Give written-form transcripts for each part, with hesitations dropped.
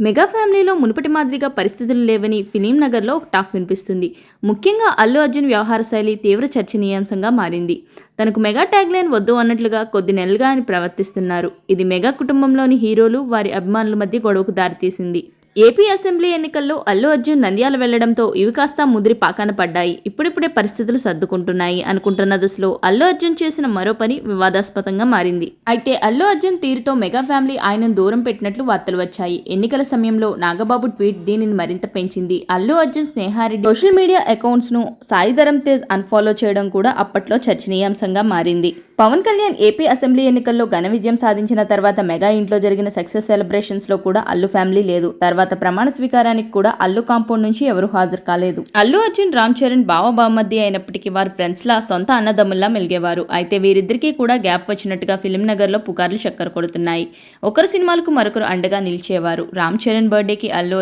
Mega ఫ్యామిలీలో మునుపటి మాదిరిగా పరిస్థితులు లేవని ఫిలిం నగర్లో ఒక టాక్ వినిపిస్తుంది. ముఖ్యంగా అల్లు అర్జున్ వ్యవహార శైలి తీవ్ర చర్చనీయాంశంగా మారింది. తనకు మెగా ట్యాగ్ లైన్ వద్దు అన్నట్లుగా కొద్ది నెలలుగా ఆయన ప్రవర్తిస్తున్నారు. ఇది మెగా కుటుంబంలోని హీరోలు వారి అభిమానుల మధ్య గొడవకు దారితీసింది. ఏపీ అసెంబ్లీ ఎన్నికల్లో అల్లు అర్జున్ నంద్యాల వెళ్లడంతో ఇవి కాస్త ముదిరి పాకాన పడ్డాయి. ఇప్పుడిప్పుడే పరిస్థితులు సర్దుకుంటున్నాయి అనుకుంటున్న దశలో అల్లు అర్జున్ చేసిన మరో పని వివాదాస్పదంగా మారింది. అయితే అల్లు అర్జున్ తీరుతో మెగా ఫ్యామిలీ ఆయనను దూరం పెట్టినట్లు వార్తలు వచ్చాయి. ఎన్నికల సమయంలో నాగబాబు ట్వీట్ దీనిని మరింత పెంచింది. Allu Arjun Sneha Reddy social media accounts ను సాయి ధరమ్ తేజ్ అన్ఫాలో చేయడం కూడా అప్పట్లో చర్చనీయాంశంగా మారింది. పవన్ కళ్యాణ్ ఏపీ అసెంబ్లీ ఎన్నికల్లో ఘన విజయం సాధించిన తర్వాత మెగా ఇంట్లో జరిగిన సక్సెస్ సెలబ్రేషన్స్ లో కూడా అల్లు ఫ్యామిలీ లేదు. తర్వాత ప్రమాణ స్వీకారానికి కూడా అల్లు కాంపౌండ్ నుంచి ఎవరూ హాజరు కాలేదు. అల్లు అర్జున్ రామ్ చరణ్ బావబామధ్య అయినప్పటికీ వారు ఫ్రెండ్స్ లా సొంత అన్నదమ్ముల్లా మెలిగేవారు. అయితే వీరిద్దరికీ కూడా గ్యాప్ వచ్చినట్టుగా ఫిలిం నగర్ లో పుకార్లు చక్కర కొడుతున్నాయి. ఒకరు సినిమాలకు మరొకరు అండగా నిలిచేవారు. రామ్ చరణ్ బర్త్డేకి అల్లు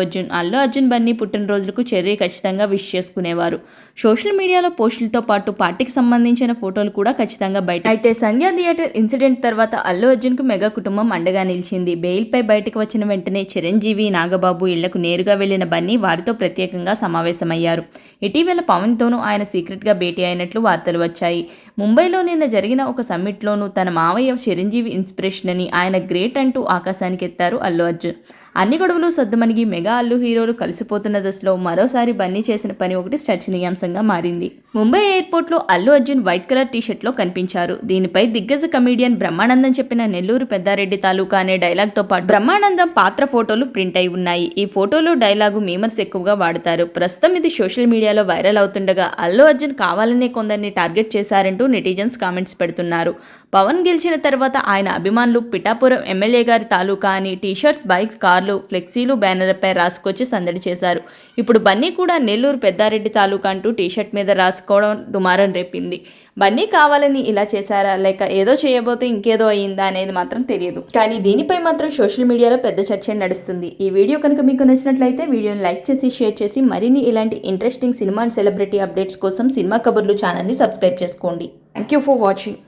అర్జున్ బన్నీ పుట్టినరోజులకు చెర్రీ ఖచ్చితంగా విష్ చేసుకునేవారు. సోషల్ మీడియాలో పోస్టులతో పాటు పార్టీకి సంబంధించిన ఫోటోలు కూడా ఖచ్చితంగా బయట. అయితే సంధ్యా థియేటర్ ఇన్సిడెంట్ తర్వాత అల్లు అర్జున్ కు మెగా కుటుంబం అండగా నిలిచింది. బెయిల్ పై బయటకు వచ్చిన వెంటనే చిరంజీవి, నాగబాబు ఇళ్లకు నేరుగా వెళ్లిన బన్నీ వారితో ప్రత్యేకంగా సమావేశమయ్యారు. ఇటీవల పవన్తోనూ ఆయన సీక్రెట్గా భేటీ అయినట్లు వార్తలు వచ్చాయి. ముంబైలో నిన్న జరిగిన ఒక సమ్మిట్లోనూ తన మావయ్య చిరంజీవి ఇన్స్పిరేషన్ అని, ఆయన గ్రేట్ అంటూ ఆకాశానికి ఎత్తారు అల్లు అర్జున్. అన్ని గొడవలు సద్దుమణిగి మెగా అల్లు హీరోలు కలిసిపోతున్న దశలో మరోసారి బన్నీ చేసిన పని ఒకటి చర్చనీయాంశంగా మారింది. ముంబై ఎయిర్పోర్ట్లో అల్లు అర్జున్ వైట్ కలర్ టీషర్ట్లో కనిపించారు. దీనిపై దిగ్గజ కమీడియన్ బ్రహ్మానందం చెప్పిన నెల్లూరు పెద్దారెడ్డి తాలూకా అనే డైలాగ్తో పాటు బ్రహ్మానందం పాత్ర ఫోటోలు ప్రింట్ అయి ఉన్నాయి. ఈ ఫోటోలో డైలాగు మీమర్స్ ఎక్కువగా వాడతారు. ప్రస్తుతం ఇది సోషల్ మీడియాలో వైరల్ అవుతుండగా అల్లు అర్జున్ కావాలనే కొందరిని టార్గెట్ చేశారంటూ నెటిజన్స్ కామెంట్స్ పెడుతున్నారు. పవన్ గెలిచిన తర్వాత ఆయన అభిమానులు పిఠాపురం ఎమ్మెల్యే గారి తాలూకా అని టీషర్ట్స్, బైక్స్, కార్లు, ఫ్లెక్సీలు, బ్యానర్లపై రాసుకొచ్చి సందడి చేశారు. ఇప్పుడు బన్నీ కూడా నెల్లూరు పెద్దారెడ్డి తాలూకా అంటూ టీషర్ట్ మీద రాసుకోవడం దుమారం రేపింది. బన్నీ కావాలని ఇలా చేశారా, లేక ఏదో చేయబోతే ఇంకేదో అయ్యిందా అనేది మాత్రం తెలియదు. కానీ దీనిపై మాత్రం సోషల్ మీడియాలో పెద్ద చర్చ నడుస్తుంది. ఈ వీడియో కనుక మీకు నచ్చినట్లయితే వీడియోని లైక్ చేసి షేర్ చేసి మరిన్ని ఇలాంటి interesting cinema and celebrity updates కోసం సినిమా కబుర్లు ఛానల్ని సబ్స్క్రైబ్ చేసుకోండి. Thank you for watching.